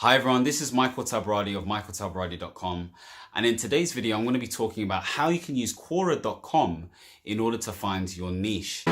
Hi everyone, this is Michael Tabradi of michaeltabradi.com, and in today's video I'm going to be talking about how you can use Quora.com in order to find your niche.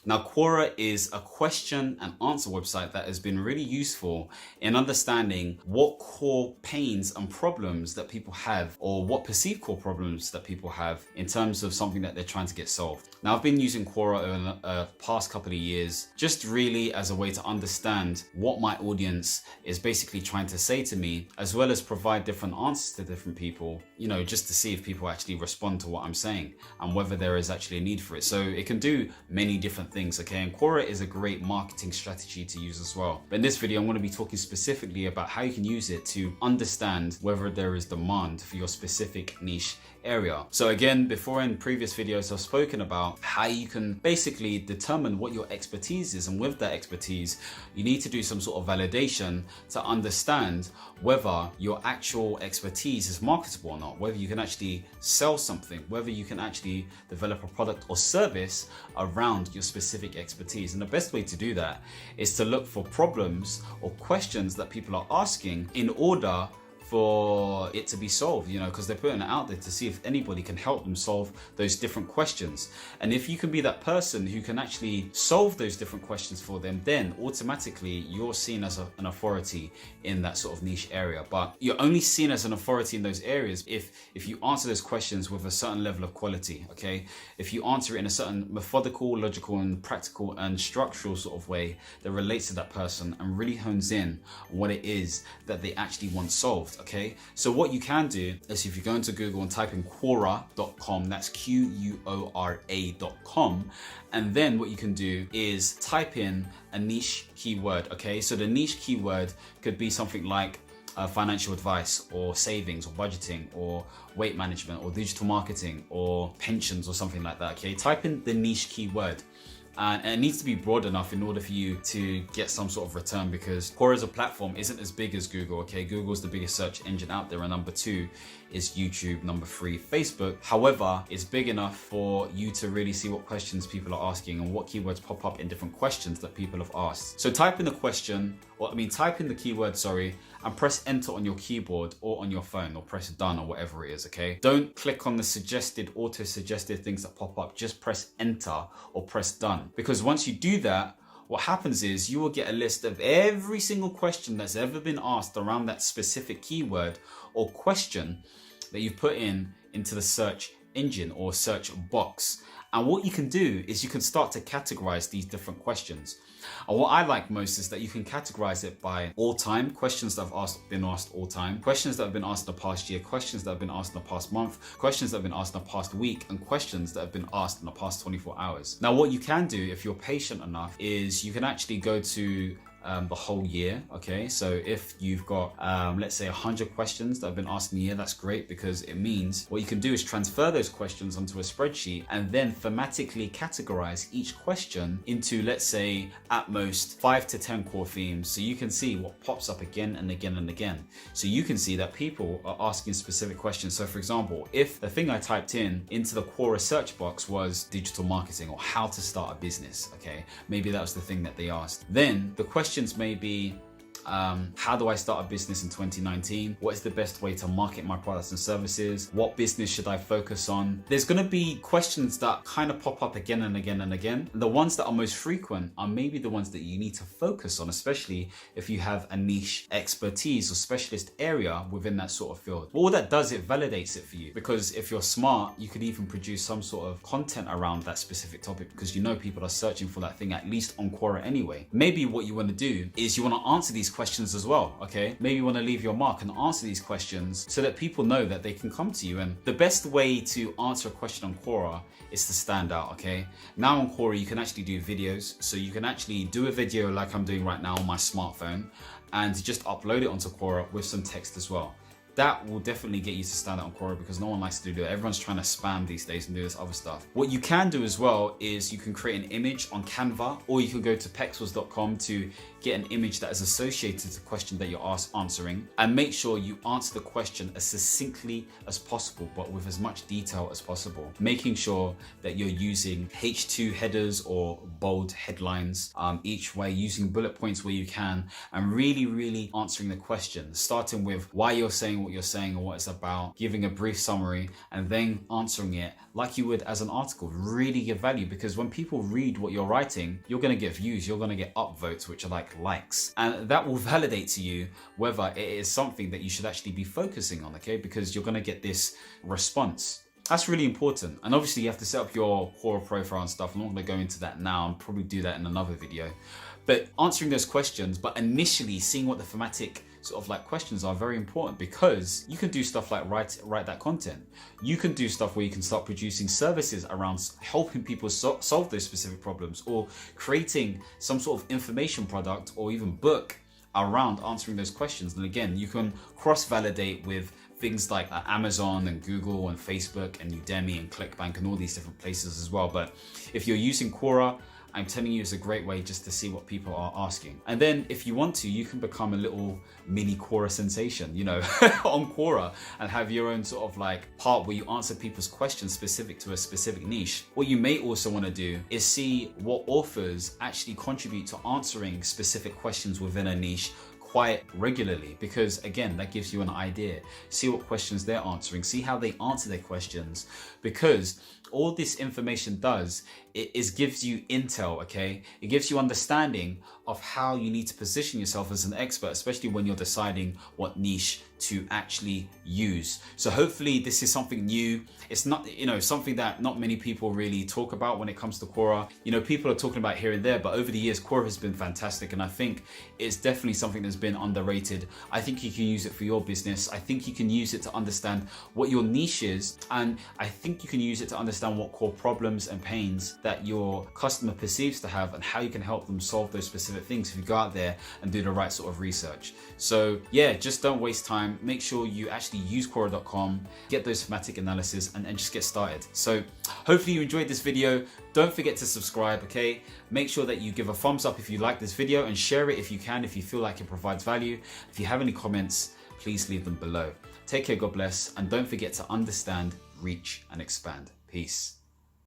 Now, Quora is a question and answer website that has been really useful in understanding what core pains and problems that people have, or what perceived core problems that people have in terms of something that they're trying to get solved. Now, I've been using Quora over the past couple of years, just really as a way to understand what my audience is basically trying to say to me, as well as provide different answers to different people, just to see if people actually respond to what I'm saying and whether there is actually a need for it. So it can do many different things, okay? And Quora is a great marketing strategy to use as well. But in this video, I'm going to be talking specifically about how you can use it to understand whether there is demand for your specific niche area. So again, before in previous videos, I've spoken about how you can basically determine what your expertise is, and with that expertise, you need to do some sort of validation to understand whether your actual expertise is marketable or not, whether you can actually sell something, whether you can actually develop a product or service around your specific expertise. And the best way to do that is to look for problems or questions that people are asking in order for it to be solved, because they're putting it out there to see if anybody can help them solve those different questions. And if you can be that person who can actually solve those different questions for them, then automatically you're seen as an authority in that sort of niche area. But you're only seen as an authority in those areas if you answer those questions with a certain level of quality, okay? If you answer it in a certain methodical, logical, and practical and structural sort of way that relates to that person and really hones in on what it is that they actually want solved. Okay, so what you can do is, if you go into Google and type in Quora.com, that's Quora.com, and then what you can do is type in a niche keyword. Okay, so the niche keyword could be something like financial advice, or savings, or budgeting, or weight management, or digital marketing, or pensions, or something like that. Okay, type in the niche keyword. And it needs to be broad enough in order for you to get some sort of return, because Quora as a platform isn't as big as Google, okay? Google's the biggest search engine out there, and number 2 is YouTube, number 3, Facebook. However, it's big enough for you to really see what questions people are asking and what keywords pop up in different questions that people have asked. So type in the question, type in the keyword, and press enter on your keyboard or on your phone, or press done, or whatever it is, okay? Don't click on the suggested, auto-suggested things that pop up. Just press enter or press done. Because once you do that, what happens is you will get a list of every single question that's ever been asked around that specific keyword or question that you've put into the search engine or search box. And what you can do is you can start to categorize these different questions. And what I like most is that you can categorize it by all time, questions that have been asked all time, questions that have been asked in the past year, questions that have been asked in the past month, questions that have been asked in the past week, and questions that have been asked in the past 24 hours. Now, what you can do, if you're patient enough, is you can actually go to the whole year. Okay, so if you've got let's say 100 questions that have been asked in a year, that's great, because it means what you can do is transfer those questions onto a spreadsheet and then thematically categorize each question into, let's say, at most 5 to 10 core themes, so you can see what pops up again and again and again. So you can see that people are asking specific questions. So for example, if the thing I typed into the Quora search box was digital marketing or how to start a business, okay, maybe that was the thing that they asked, then the questions may be, how do I start a business in 2019? What is the best way to market my products and services? What business should I focus on? There's going to be questions that kind of pop up again and again and again. The ones that are most frequent are maybe the ones that you need to focus on, especially if you have a niche expertise or specialist area within that sort of field. But all that does, it validates it for you, because if you're smart, you could even produce some sort of content around that specific topic, because people are searching for that thing, at least on Quora anyway. Maybe what you want to do is you want to answer these questions as well, okay? Maybe you want to leave your mark and answer these questions so that people know that they can come to you. And the best way to answer a question on Quora is to stand out, okay? Now on Quora, you can actually do videos. So you can actually do a video like I'm doing right now on my smartphone and just upload it onto Quora with some text as well. that will definitely get you to stand out on Quora, because no one likes to do that. Everyone's trying to spam these days and do this other stuff. What you can do as well is you can create an image on Canva, or you can go to pexels.com to get an image that is associated to the question that you're answering, and make sure you answer the question as succinctly as possible, but with as much detail as possible. Making sure that you're using H2 headers or bold headlines each way, using bullet points where you can, and really answering the question, starting with why you're saying what you're saying and what it's about, giving a brief summary, and then answering it like you would as an article. Really give value, because when people read what you're writing, you're going to get views, you're going to get upvotes, which are like likes, and that will validate to you whether it is something that you should actually be focusing on, okay? Because you're going to get this response. That's really important. And obviously you have to set up your Quora profile and stuff. I'm not going to go into that now. I'll probably do that in another video. But answering those questions, but initially seeing what the thematic sort of like questions are very important, because you can do stuff like write that content. You can do stuff where you can start producing services around helping people solve those specific problems, or creating some sort of information product or even book around answering those questions. And again, you can cross-validate with things like Amazon and Google and Facebook and Udemy and ClickBank and all these different places as well. But if you're using Quora, I'm telling you, it's a great way just to see what people are asking. And then if you want to, you can become a little mini Quora sensation, you know, on Quora, and have your own sort of like part where you answer people's questions specific to a specific niche. What you may also want to do is see what authors actually contribute to answering specific questions within a niche quite regularly, because again, that gives you an idea. See what questions they're answering, see how they answer their questions, because all this information does is gives you intel, okay? It gives you understanding of how you need to position yourself as an expert, especially when you're deciding what niche to actually use. So hopefully this is something new. It's not, you know, something that not many people really talk about when it comes to Quora. You know, people are talking about here and there, but over the years, Quora has been fantastic. And I think it's definitely something that's been underrated. I think you can use it for your business. I think you can use it to understand what your niche is. And I think you can use it to understand what core problems and pains that your customer perceives to have, and how you can help them solve those specific things if you go out there and do the right sort of research. So yeah, just don't waste time. Make sure you actually use Quora.com, get those thematic analysis, and just get started. So hopefully you enjoyed this video. Don't forget to subscribe, okay? Make sure that you give a thumbs up if you like this video, and share it if you can, if you feel like it provides value. If you have any comments, please leave them below. Take care, God bless, and don't forget to understand, reach, and expand. Peace.